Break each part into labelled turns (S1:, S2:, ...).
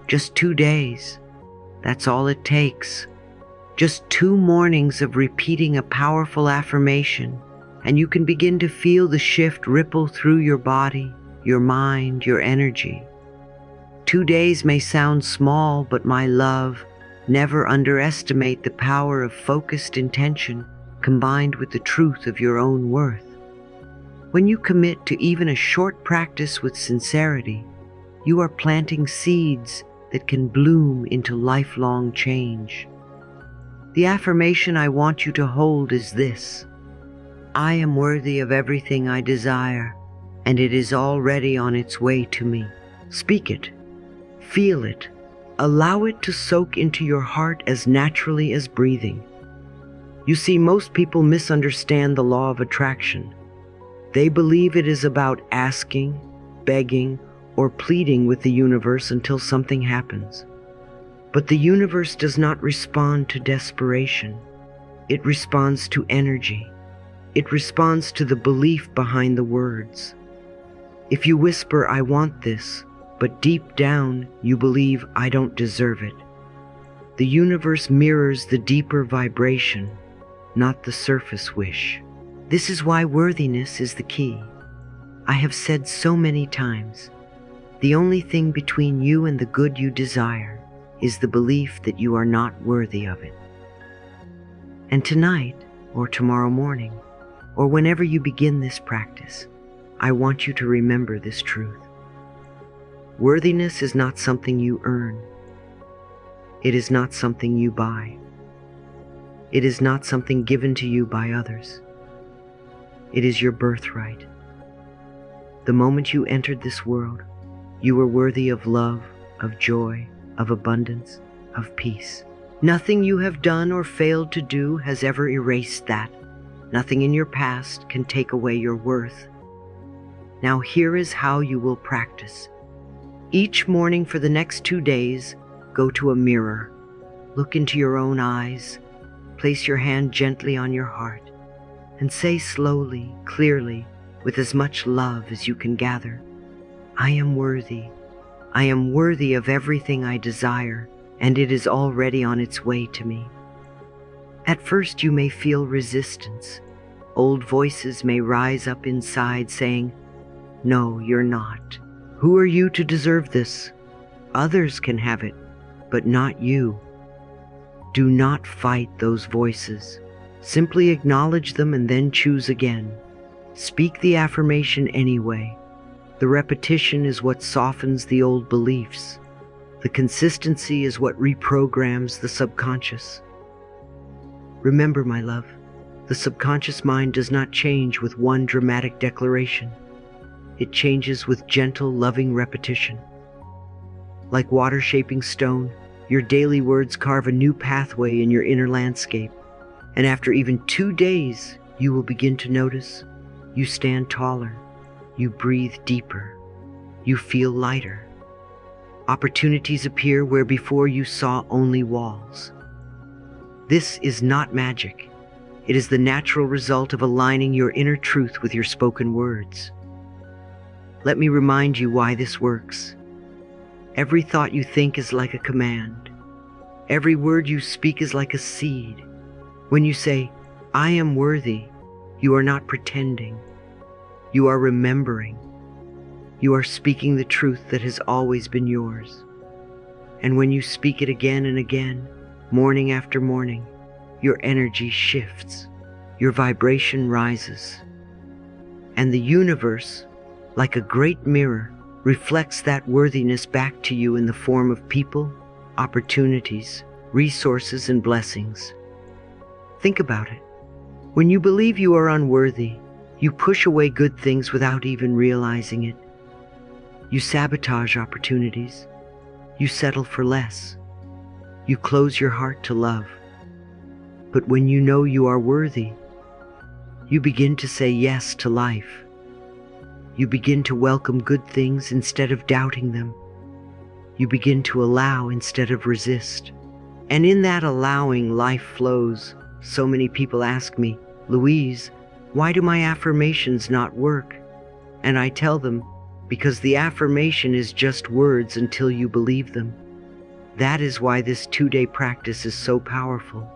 S1: Just 2 days. That's all it takes. Just 2 mornings of repeating a powerful affirmation, and you can begin to feel the shift ripple through your body, your mind, your energy. 2 days may sound small, but my love, never underestimate the power of focused intention combined with the truth of your own worth. When you commit to even a short practice with sincerity, you are planting seeds that can bloom into lifelong change. The affirmation I want you to hold is this: I am worthy of everything I desire, and it is already on its way to me. Speak it. Feel it. Allow it to soak into your heart as naturally as breathing. You see, most people misunderstand the law of attraction. They believe it is about asking, begging, or pleading with the universe until something happens. But the universe does not respond to desperation. It responds to energy. It responds to the belief behind the words. If you whisper, I want this, but deep down you believe, I don't deserve it, the universe mirrors the deeper vibration, not the surface wish. This is why worthiness is the key. I have said so many times, the only thing between you and the good you desire is the belief that you are not worthy of it. And tonight, or tomorrow morning, or whenever you begin this practice, I want you to remember this truth. Worthiness is not something you earn. It is not something you buy. It is not something given to you by others. It is your birthright. The moment you entered this world, you were worthy of love, of joy, of abundance, of peace. Nothing you have done or failed to do has ever erased that. Nothing in your past can take away your worth. Now here is how you will practice. Each morning for the next 2 days, go to a mirror. Look into your own eyes. Place your hand gently on your heart and say slowly, clearly, with as much love as you can gather, I am worthy. I am worthy of everything I desire, and it is already on its way to me. At first you may feel resistance. Old voices may rise up inside saying, no, you're not. Who are you to deserve this? Others can have it, but not you. Do not fight those voices. Simply acknowledge them and then choose again. Speak the affirmation anyway. The repetition is what softens the old beliefs. The consistency is what reprograms the subconscious. Remember, my love, the subconscious mind does not change with one dramatic declaration. It changes with gentle, loving repetition. Like water shaping stone, your daily words carve a new pathway in your inner landscape. And after even 2 days, you will begin to notice you stand taller. You breathe deeper. You feel lighter. Opportunities appear where before you saw only walls. This is not magic. It is the natural result of aligning your inner truth with your spoken words. Let me remind you why this works. Every thought you think is like a command. Every word you speak is like a seed. When you say, I am worthy, you are not pretending. You are remembering. You are speaking the truth that has always been yours. And when you speak it again and again, morning after morning, your energy shifts. Your vibration rises. And the universe, like a great mirror, reflects that worthiness back to you in the form of people, opportunities, resources, and blessings. Think about it. When you believe you are unworthy, you push away good things without even realizing it. You sabotage opportunities. You settle for less. You close your heart to love. But when you know you are worthy, you begin to say yes to life. You begin to welcome good things instead of doubting them. You begin to allow instead of resist. And in that allowing, life flows. So many people ask me, Louise, why do my affirmations not work? And I tell them, because the affirmation is just words until you believe them. That is why this 2-day practice is so powerful.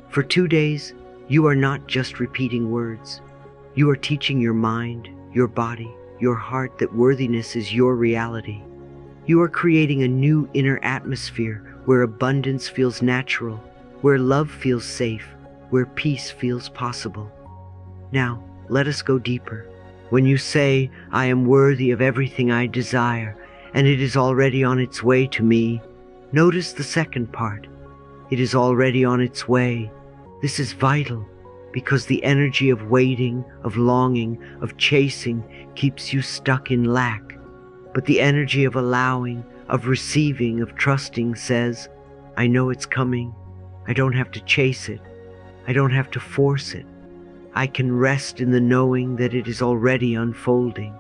S1: For 2 days, you are not just repeating words. You are teaching your mind, your body, your heart that worthiness is your reality. You are creating a new inner atmosphere where abundance feels natural, where love feels safe, where peace feels possible. Now, let us go deeper. When you say, "I am worthy of everything I desire, and it is already on its way to me," notice the second part. It is already on its way. This is vital because the energy of waiting, of longing, of chasing keeps you stuck in lack. But the energy of allowing, of receiving, of trusting says, "I know it's coming. I don't have to chase it. I don't have to force it. I can rest in the knowing that it is already unfolding."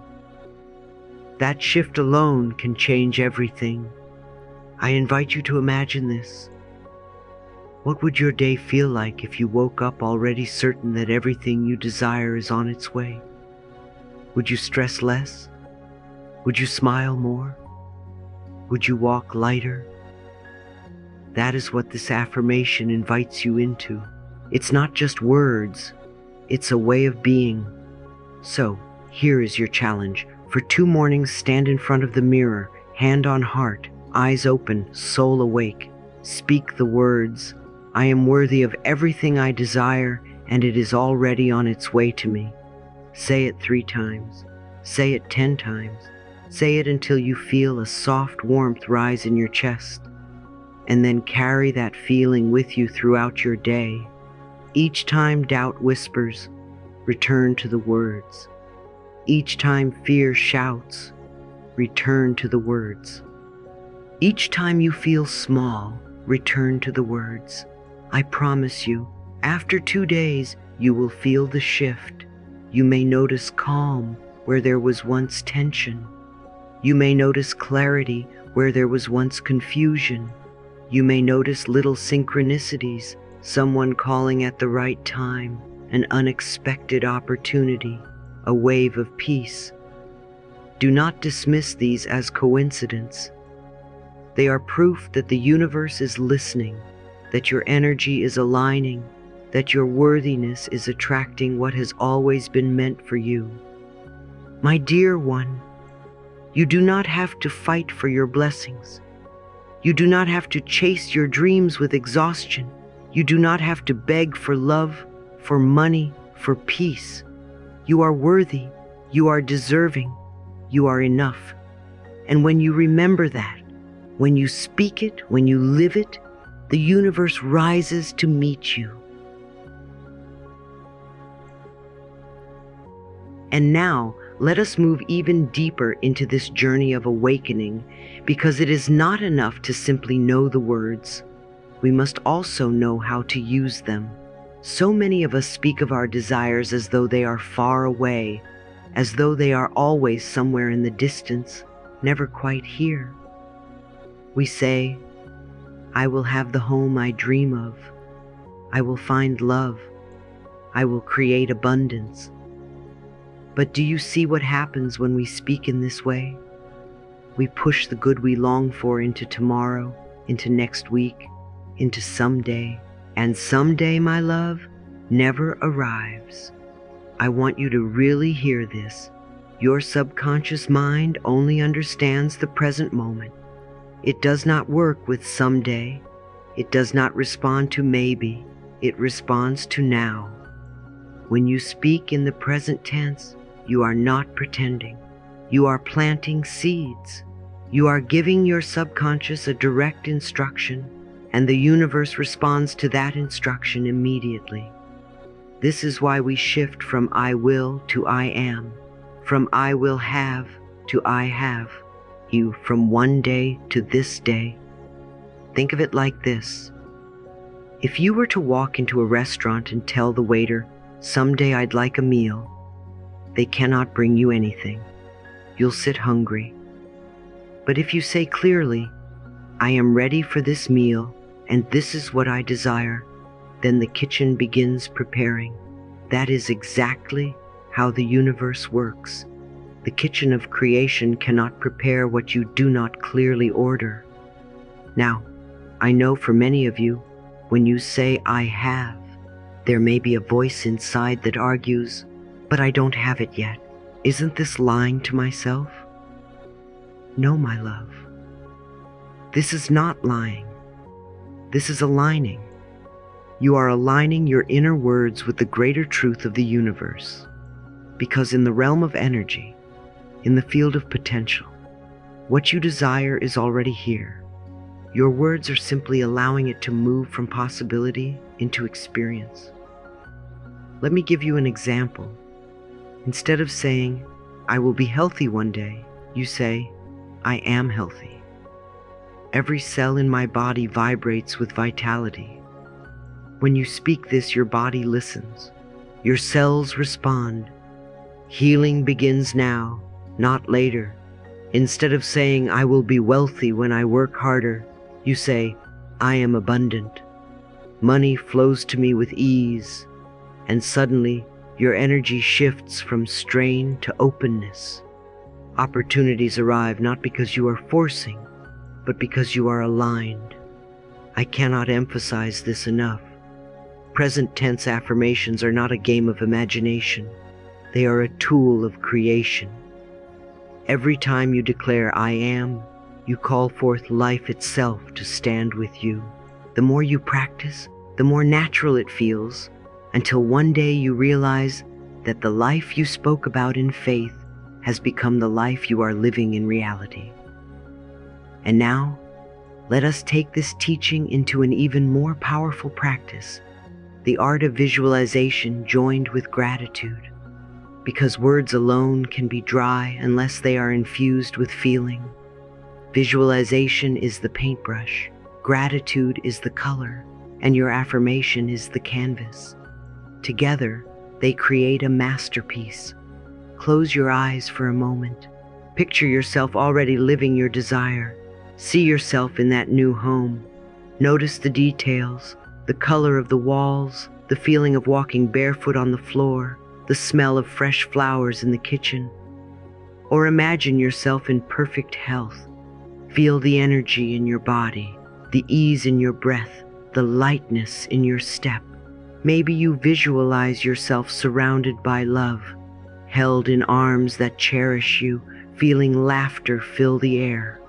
S1: That shift alone can change everything. I invite you to imagine this. What would your day feel like if you woke up already certain that everything you desire is on its way? Would you stress less? Would you smile more? Would you walk lighter? That is what this affirmation invites you into. It's not just words, it's a way of being. So, here is your challenge. For 2 mornings, stand in front of the mirror, hand on heart, eyes open, soul awake. Speak the words, "I am worthy of everything I desire, and it is already on its way to me." Say it 3 times. Say it 10 times. Say it until you feel a soft warmth rise in your chest. And then carry that feeling with you throughout your day. Each time doubt whispers, return to the words. Each time fear shouts, return to the words. Each time you feel small, return to the words. I promise you, after 2 days, you will feel the shift. You may notice calm where there was once tension. You may notice clarity where there was once confusion. You may notice little synchronicities, someone calling at the right time, an unexpected opportunity, a wave of peace. Do not dismiss these as coincidence. They are proof that the universe is listening, that your energy is aligning, that your worthiness is attracting what has always been meant for you. My dear one, you do not have to fight for your blessings. You do not have to chase your dreams with exhaustion. You do not have to beg for love, for money, for peace. You are worthy. You are deserving. You are enough. And when you remember that, when you speak it, when you live it, the universe rises to meet you. And now, let us move even deeper into this journey of awakening, because it is not enough to simply know the words. We must also know how to use them. So many of us speak of our desires as though they are far away, as though they are always somewhere in the distance, never quite here. We say, "I will have the home I dream of. I will find love. I will create abundance." But do you see what happens when we speak in this way? We push the good we long for into tomorrow, into next week, into someday. And someday, my love, never arrives. I want you to really hear this. Your subconscious mind only understands the present moment. It does not work with someday. It does not respond to maybe. It responds to now. When you speak in the present tense, you are not pretending. You are planting seeds. You are giving your subconscious a direct instruction, and the universe responds to that instruction immediately. This is why we shift from "I will" to "I am," from "I will have" to "I have," you from one day to this day. Think of it like this. If you were to walk into a restaurant and tell the waiter, "Someday I'd like a meal," they cannot bring you anything. You'll sit hungry. But if you say clearly, "I am ready for this meal, and this is what I desire," then the kitchen begins preparing. That is exactly how the universe works. The kitchen of creation cannot prepare what you do not clearly order. Now, I know for many of you, when you say I have, there may be a voice inside that argues, but I don't have it yet. Isn't this lying to myself? No, my love. This is not lying. This is aligning. You are aligning your inner words with the greater truth of the universe. Because in the realm of energy, in the field of potential, what you desire is already here. Your words are simply allowing it to move from possibility into experience. Let me give you an example. Instead of saying, I will be healthy one day, you say, I am healthy. Every cell in my body vibrates with vitality. When you speak this, your body listens. Your cells respond. Healing begins now, not later. Instead of saying, I will be wealthy when I work harder, you say, I am abundant. Money flows to me with ease, and suddenly your energy shifts from strain to openness. Opportunities arrive not because you are forcing, but because you are aligned. I cannot emphasize this enough. Present tense affirmations are not a game of imagination. They are a tool of creation. Every time you declare I am, you call forth life itself to stand with you. The more you practice, the more natural it feels, until one day you realize that the life you spoke about in faith has become the life you are living in reality. And now, let us take this teaching into an even more powerful practice, the art of visualization joined with gratitude. Because words alone can be dry unless they are infused with feeling. Visualization is the paintbrush, gratitude is the color, and your affirmation is the canvas. Together, they create a masterpiece. Close your eyes for a moment. Picture yourself already living your desire. See yourself in that new home. Notice the details, the color of the walls, the feeling of walking barefoot on the floor, the smell of fresh flowers in the kitchen. Or imagine yourself in perfect health. Feel the energy in your body, the ease in your breath, the lightness in your step. Maybe you visualize yourself surrounded by love, held in arms that cherish you, feeling laughter fill the air.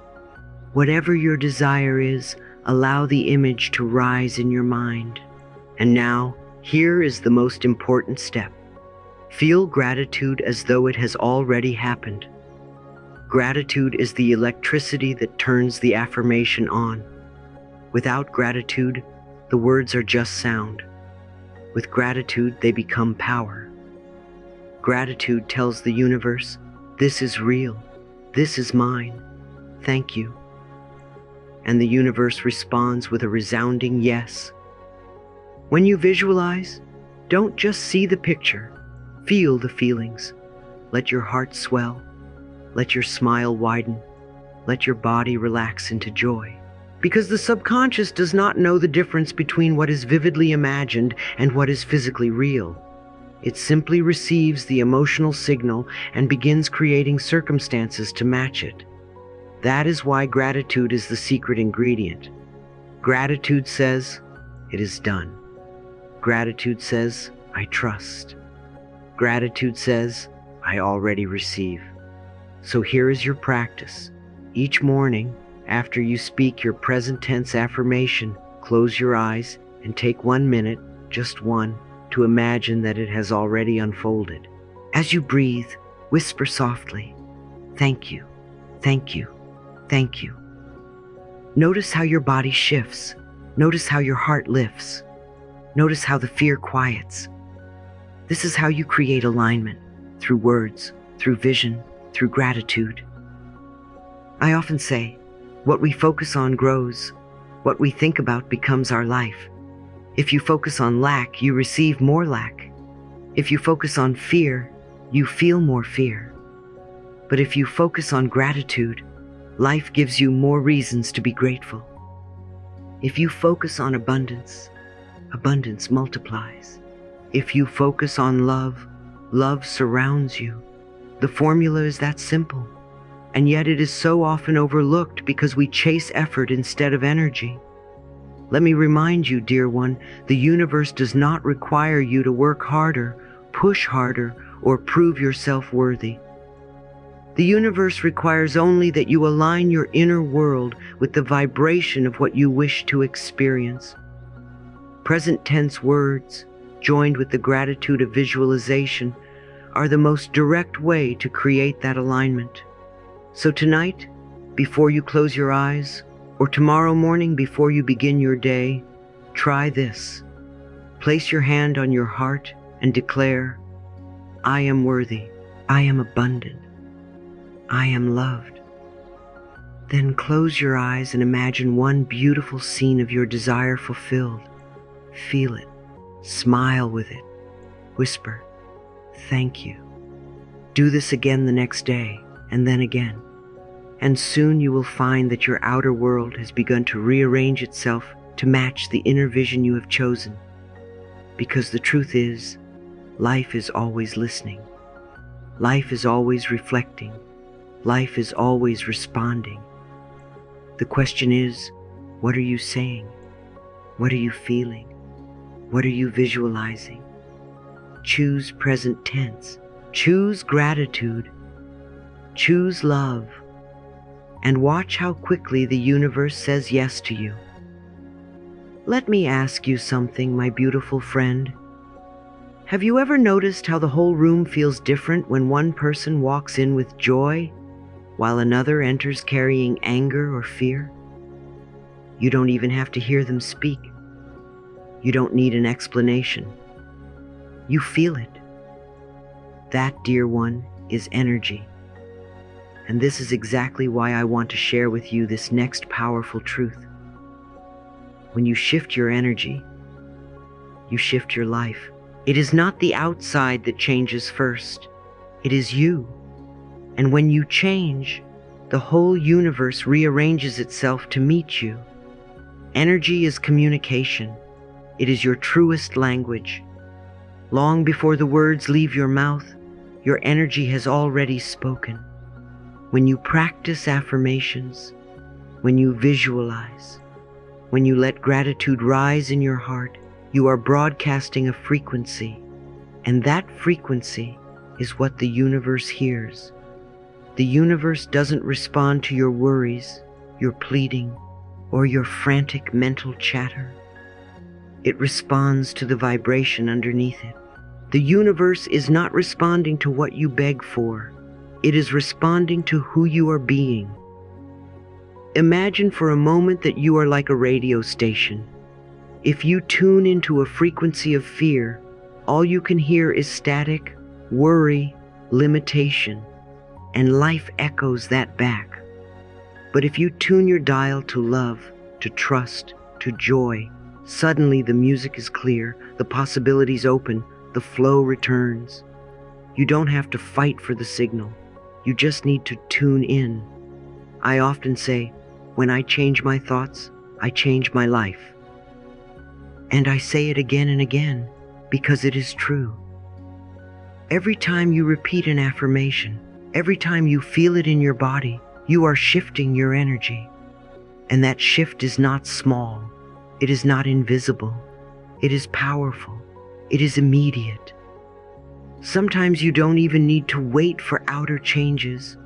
S1: Whatever your desire is, allow the image to rise in your mind. And now, here is the most important step. Feel gratitude as though it has already happened. Gratitude is the electricity that turns the affirmation on. Without gratitude, the words are just sound. With gratitude, they become power. Gratitude tells the universe, this is real, this is mine, thank you. And the universe responds with a resounding yes. When you visualize, don't just see the picture, feel the feelings. Let your heart swell, let your smile widen, let your body relax into joy. Because the subconscious does not know the difference between what is vividly imagined and what is physically real. It simply receives the emotional signal and begins creating circumstances to match it. That is why gratitude is the secret ingredient. Gratitude says, it is done. Gratitude says, I trust. Gratitude says, I already receive. So here is your practice. Each morning, after you speak your present tense affirmation, close your eyes and take 1 minute, just one, to imagine that it has already unfolded. As you breathe, whisper softly, thank you, thank you, thank you. Notice how your body shifts. Notice how your heart lifts. Notice how the fear quiets. This is how you create alignment, through words, through vision, through gratitude. I often say, what we focus on grows. What we think about becomes our life. If you focus on lack, you receive more lack. If you focus on fear, you feel more fear. But if you focus on gratitude, life gives you more reasons to be grateful. If you focus on abundance, abundance multiplies. If you focus on love, love surrounds you. The formula is that simple. And yet it is so often overlooked because we chase effort instead of energy. Let me remind you, dear one, the universe does not require you to work harder, push harder, or prove yourself worthy. The universe requires only that you align your inner world with the vibration of what you wish to experience. Present tense words, joined with the gratitude of visualization, are the most direct way to create that alignment. So tonight, before you close your eyes, or tomorrow morning before you begin your day, try this. Place your hand on your heart and declare, I am worthy, I am abundant, I am loved. Then close your eyes and imagine one beautiful scene of your desire fulfilled. Feel it, smile with it, whisper, thank you. Do this again the next day, and then again. And soon you will find that your outer world has begun to rearrange itself to match the inner vision you have chosen. Because the truth is, life is always listening. Life is always reflecting. Life is always responding. The question is, what are you saying? What are you feeling? What are you visualizing? Choose present tense. Choose gratitude. Choose love. And watch how quickly the universe says yes to you. Let me ask you something, my beautiful friend. Have you ever noticed how the whole room feels different when one person walks in with joy, while another enters carrying anger or fear? You don't even have to hear them speak. You don't need an explanation. You feel it. That, dear one, is energy. And this is exactly why I want to share with you this next powerful truth. When you shift your energy, you shift your life. It is not the outside that changes first. It is you. And when you change, the whole universe rearranges itself to meet you. Energy is communication. It is your truest language. Long before the words leave your mouth, your energy has already spoken. When you practice affirmations, when you visualize, when you let gratitude rise in your heart, you are broadcasting a frequency, and that frequency is what the universe hears. The universe doesn't respond to your worries, your pleading, or your frantic mental chatter. It responds to the vibration underneath it. The universe is not responding to what you beg for. It is responding to who you are being. Imagine for a moment that you are like a radio station. If you tune into a frequency of fear, all you can hear is static, worry, limitation, and life echoes that back. But if you tune your dial to love, to trust, to joy, suddenly the music is clear, the possibilities open, the flow returns. You don't have to fight for the signal. You just need to tune in. I often say, when I change my thoughts, I change my life. And I say it again and again because it is true. Every time you repeat an affirmation, every time you feel it in your body, you are shifting your energy. And that shift is not small. It is not invisible. It is powerful. It is immediate. Sometimes you don't even need to wait for outer changes.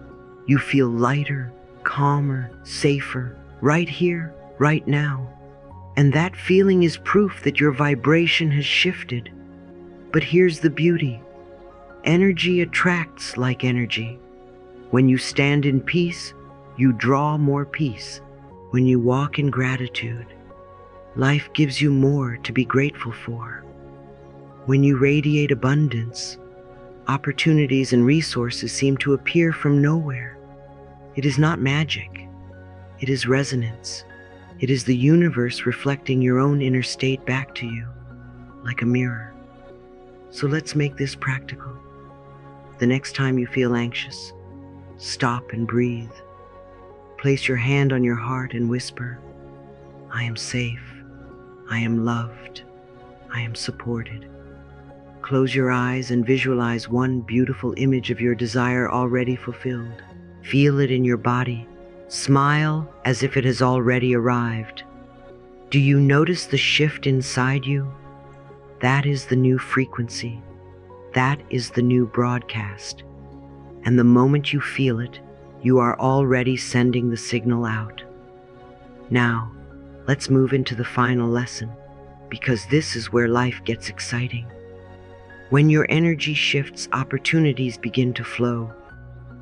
S1: You feel lighter, calmer, safer, right here, right now. And that feeling is proof that your vibration has shifted. But here's the beauty. Energy attracts like energy. When you stand in peace, you draw more peace. When you walk in gratitude, life gives you more to be grateful for. When you radiate abundance, opportunities and resources seem to appear from nowhere. It is not magic. It is resonance. It is the universe reflecting your own inner state back to you, like a mirror. So let's make this practical. The next time you feel anxious, stop and breathe. Place your hand on your heart and whisper, I am safe. I am loved. I am supported. Close your eyes and visualize one beautiful image of your desire already fulfilled. Feel it in your body. Smile as if it has already arrived. Do you notice the shift inside you? That is the new frequency. That is the new broadcast. And the moment you feel it, you are already sending the signal out. Now, let's move into the final lesson, because this is where life gets exciting. When your energy shifts, opportunities begin to flow.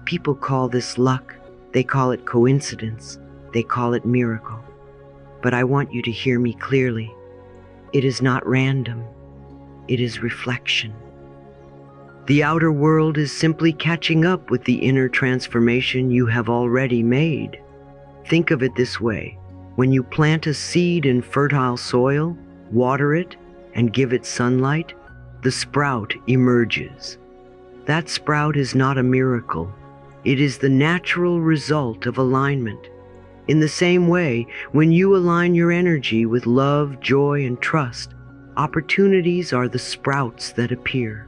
S1: People call this luck, they call it coincidence, they call it miracle. But I want you to hear me clearly. It is not random, it is reflection. The outer world is simply catching up with the inner transformation you have already made. Think of it this way. When you plant a seed in fertile soil, water it, and give it sunlight, the sprout emerges. That sprout is not a miracle. It is the natural result of alignment. In the same way, when you align your energy with love, joy, and trust, opportunities are the sprouts that appear.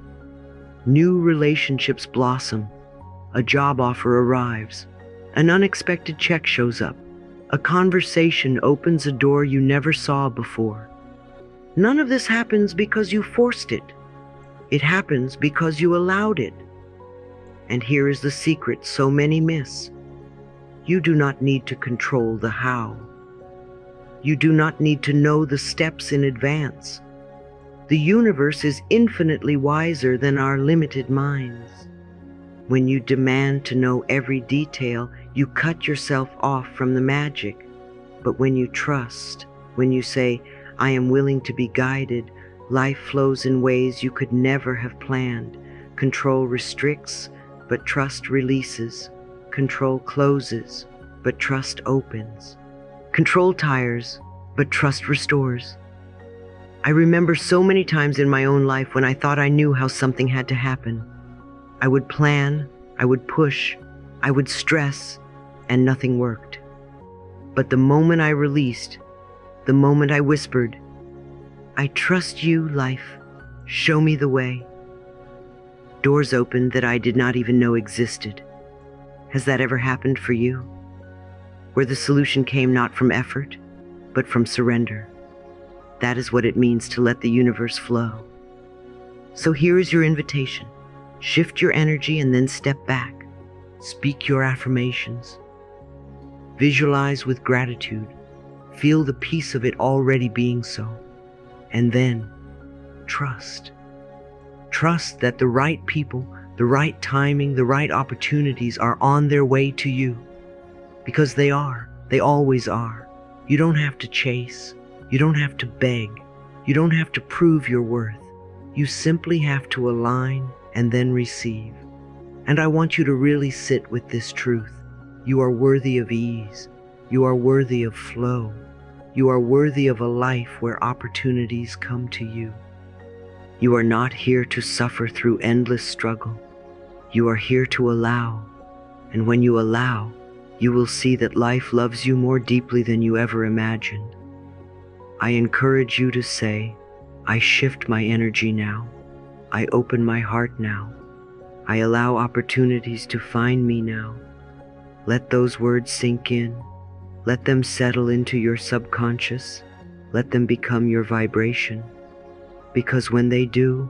S1: New relationships blossom. A job offer arrives. An unexpected check shows up. A conversation opens a door you never saw before. None of this happens because you forced it. It happens because you allowed it. And here is the secret so many miss. You do not need to control the how. You do not need to know the steps in advance. The universe is infinitely wiser than our limited minds. When you demand to know every detail, you cut yourself off from the magic. But when you trust, when you say, I am willing to be guided, life flows in ways you could never have planned. Control restricts, but trust releases. Control closes, but trust opens. Control tires, but trust restores. I remember so many times in my own life when I thought I knew how something had to happen. I would plan, I would push, I would stress, and nothing worked. But the moment I released, the moment I whispered, I trust you, life, show me the way, doors opened that I did not even know existed. Has that ever happened for you? Where the solution came not from effort, but from surrender. That is what it means to let the universe flow. So here is your invitation. Shift your energy and then step back. Speak your affirmations. Visualize with gratitude. Feel the peace of it already being so. And then trust. Trust that the right people, the right timing, the right opportunities are on their way to you. Because they are. They always are. You don't have to chase. You don't have to beg. You don't have to prove your worth. You simply have to align and then receive. And I want you to really sit with this truth. You are worthy of ease. You are worthy of flow. You are worthy of a life where opportunities come to you. You are not here to suffer through endless struggle. You are here to allow. And when you allow, you will see that life loves you more deeply than you ever imagined. I encourage you to say, I shift my energy now. I open my heart now. I allow opportunities to find me now. Let those words sink in. Let them settle into your subconscious. Let them become your vibration. Because when they do,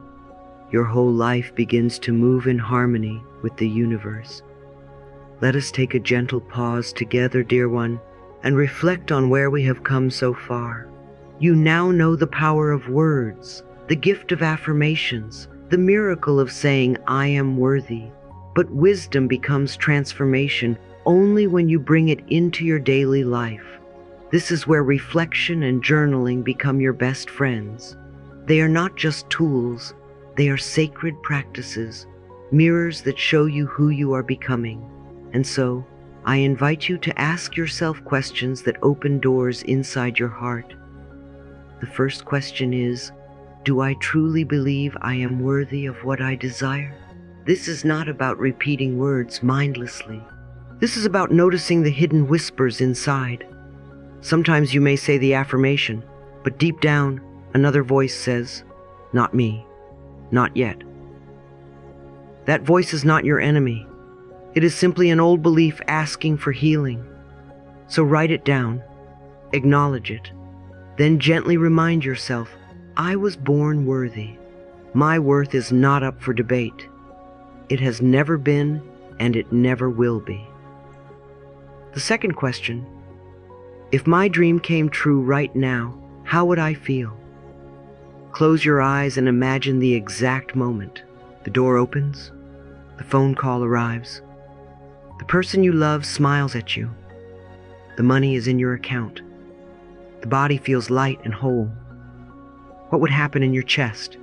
S1: your whole life begins to move in harmony with the universe. Let us take a gentle pause together, dear one, and reflect on where we have come so far. You now know the power of words, the gift of affirmations, the miracle of saying, I am worthy. But wisdom becomes transformation only when you bring it into your daily life. This is where reflection and journaling become your best friends. They are not just tools, they are sacred practices, mirrors that show you who you are becoming. And so, I invite you to ask yourself questions that open doors inside your heart. The first question is, do I truly believe I am worthy of what I desire? This is not about repeating words mindlessly. This is about noticing the hidden whispers inside. Sometimes you may say the affirmation, but deep down, another voice says, not me, not yet. That voice is not your enemy. It is simply an old belief asking for healing. So write it down, acknowledge it, Then gently remind yourself, I was born worthy. My worth is not up for debate. It has never been, and it never will be. The second question, if my dream came true right now, how would I feel? Close your eyes and imagine the exact moment. The door opens, the phone call arrives, the person you love smiles at you, the money is in your account, the body feels light and whole. What would happen in your chest,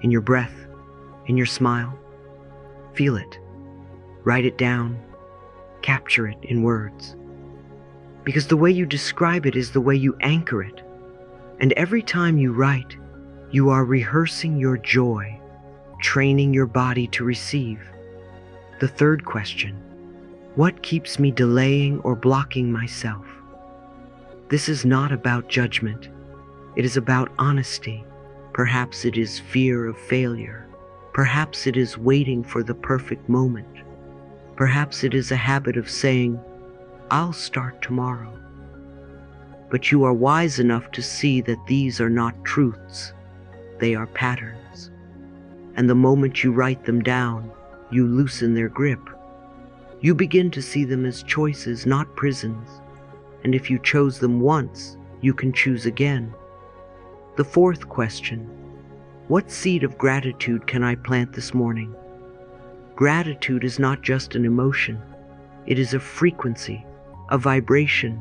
S1: in your breath, in your smile? Feel it. Write it down. Capture it in words. Because the way you describe it is the way you anchor it. And every time you write, you are rehearsing your joy, training your body to receive. The third question, what keeps me delaying or blocking myself? This is not about judgment. It is about honesty. Perhaps it is fear of failure. Perhaps it is waiting for the perfect moment. Perhaps it is a habit of saying, I'll start tomorrow. But you are wise enough to see that these are not truths. They are patterns. And the moment you write them down, you loosen their grip. You begin to see them as choices, not prisons. And if you chose them once, you can choose again. The fourth question, what seed of gratitude can I plant this morning? Gratitude is not just an emotion. It is a frequency, a vibration,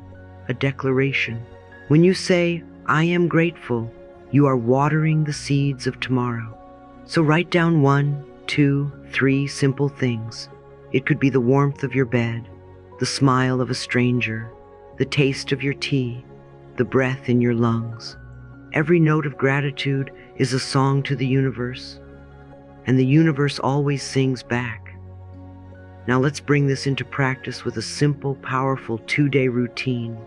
S1: a declaration. When you say, I am grateful, you are watering the seeds of tomorrow. So write down 1, 2, 3 simple things. It could be the warmth of your bed, the smile of a stranger, the taste of your tea, the breath in your lungs. Every note of gratitude is a song to the universe, and the universe always sings back. Now let's bring this into practice with a simple, powerful 2-day routine.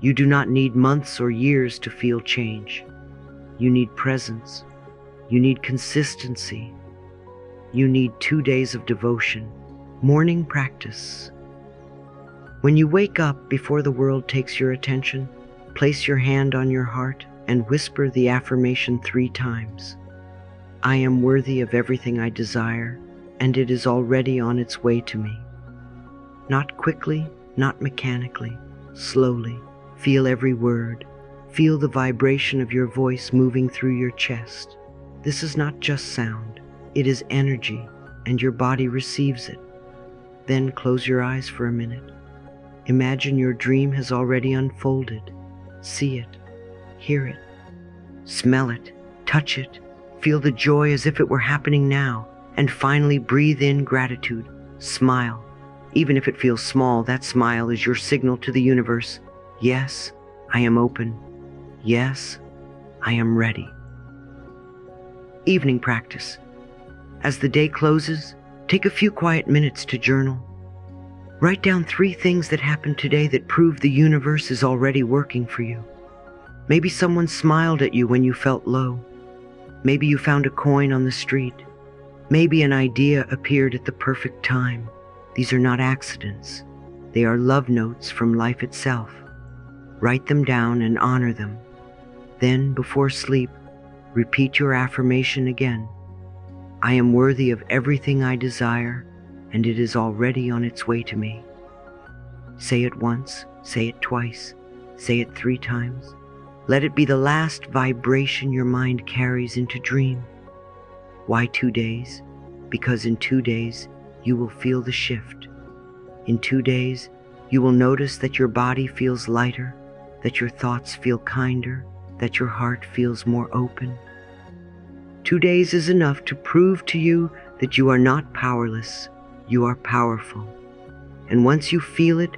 S1: You do not need months or years to feel change. You need presence. You need consistency. You need 2 days of devotion. Morning practice. When you wake up before the world takes your attention, place your hand on your heart and whisper the affirmation 3 times. I am worthy of everything I desire, and it is already on its way to me. Not quickly, not mechanically, slowly. Feel every word. Feel the vibration of your voice moving through your chest. This is not just sound. It is energy, and your body receives it. Then close your eyes for a minute. Imagine your dream has already unfolded. See it, hear it, smell it, touch it. Feel the joy as if it were happening now. And finally breathe in gratitude. Smile. Even if it feels small, that smile is your signal to the universe. Yes, I am open. Yes, I am ready. Evening practice. As the day closes, take a few quiet minutes to journal. Write down 3 things that happened today that prove the universe is already working for you. Maybe someone smiled at you when you felt low. Maybe you found a coin on the street. Maybe an idea appeared at the perfect time. These are not accidents. They are love notes from life itself. Write them down and honor them. Then, before sleep, repeat your affirmation again. I am worthy of everything I desire, and it is already on its way to me. Say it once, say it twice, say it 3 times. Let it be the last vibration your mind carries into dream. Why 2 days? Because in 2 days, you will feel the shift. In 2 days, you will notice that your body feels lighter, that your thoughts feel kinder, that your heart feels more open. 2 days is enough to prove to you that you are not powerless, you are powerful. And once you feel it,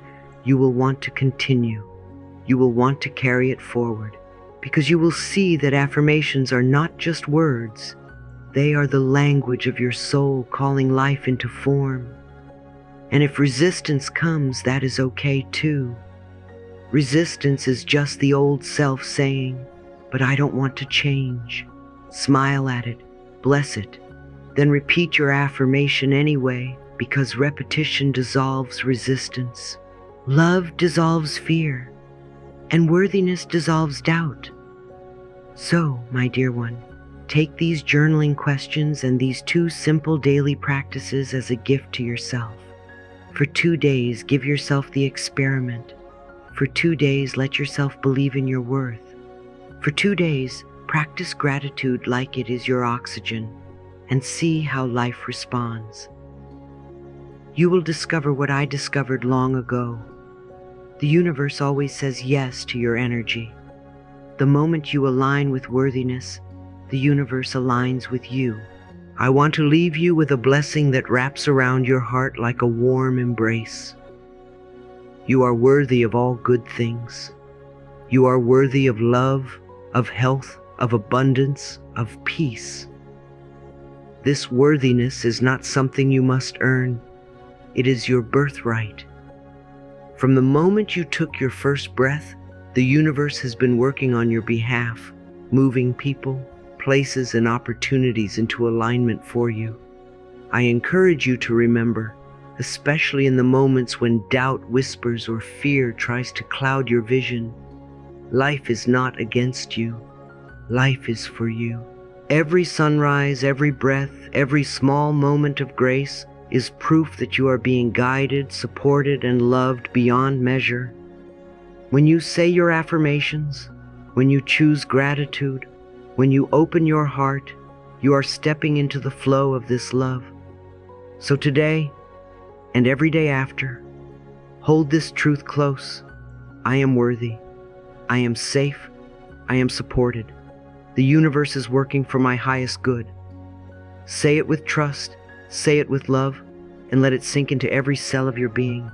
S1: you will want to continue. You will want to carry it forward, because you will see that affirmations are not just words. They are the language of your soul calling life into form. And if resistance comes, that is okay too. Resistance is just the old self saying, but I don't want to change. Smile at it, bless it, then repeat your affirmation anyway, because repetition dissolves resistance. Love dissolves fear, and worthiness dissolves doubt. So, my dear one, take these journaling questions and these 2 simple daily practices as a gift to yourself. For 2 days, give yourself the experiment. For 2 days, let yourself believe in your worth. For 2 days, practice gratitude like it is your oxygen, and see how life responds. You will discover what I discovered long ago. The universe always says yes to your energy. The moment you align with worthiness, the universe aligns with you. I want to leave you with a blessing that wraps around your heart like a warm embrace. You are worthy of all good things. You are worthy of love, of health, of abundance, of peace. This worthiness is not something you must earn. It is your birthright. From the moment you took your first breath, the universe has been working on your behalf, moving people, places, and opportunities into alignment for you. I encourage you to remember, especially in the moments when doubt whispers or fear tries to cloud your vision, life is not against you. Life is for you. Every sunrise, every breath, every small moment of grace is proof that you are being guided, supported, and loved beyond measure. When you say your affirmations, when you choose gratitude, when you open your heart, you are stepping into the flow of this love. So today, and every day after, hold this truth close. I am worthy. I am safe. I am supported. The universe is working for my highest good. Say it with trust, say it with love, and let it sink into every cell of your being.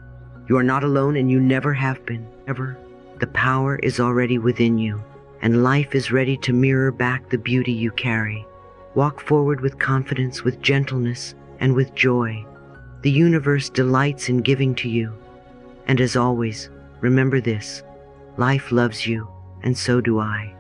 S1: You are not alone, and you never have been, ever. The power is already within you, and life is ready to mirror back the beauty you carry. Walk forward with confidence, with gentleness, and with joy. The universe delights in giving to you. And as always, remember this: life loves you, and so do I.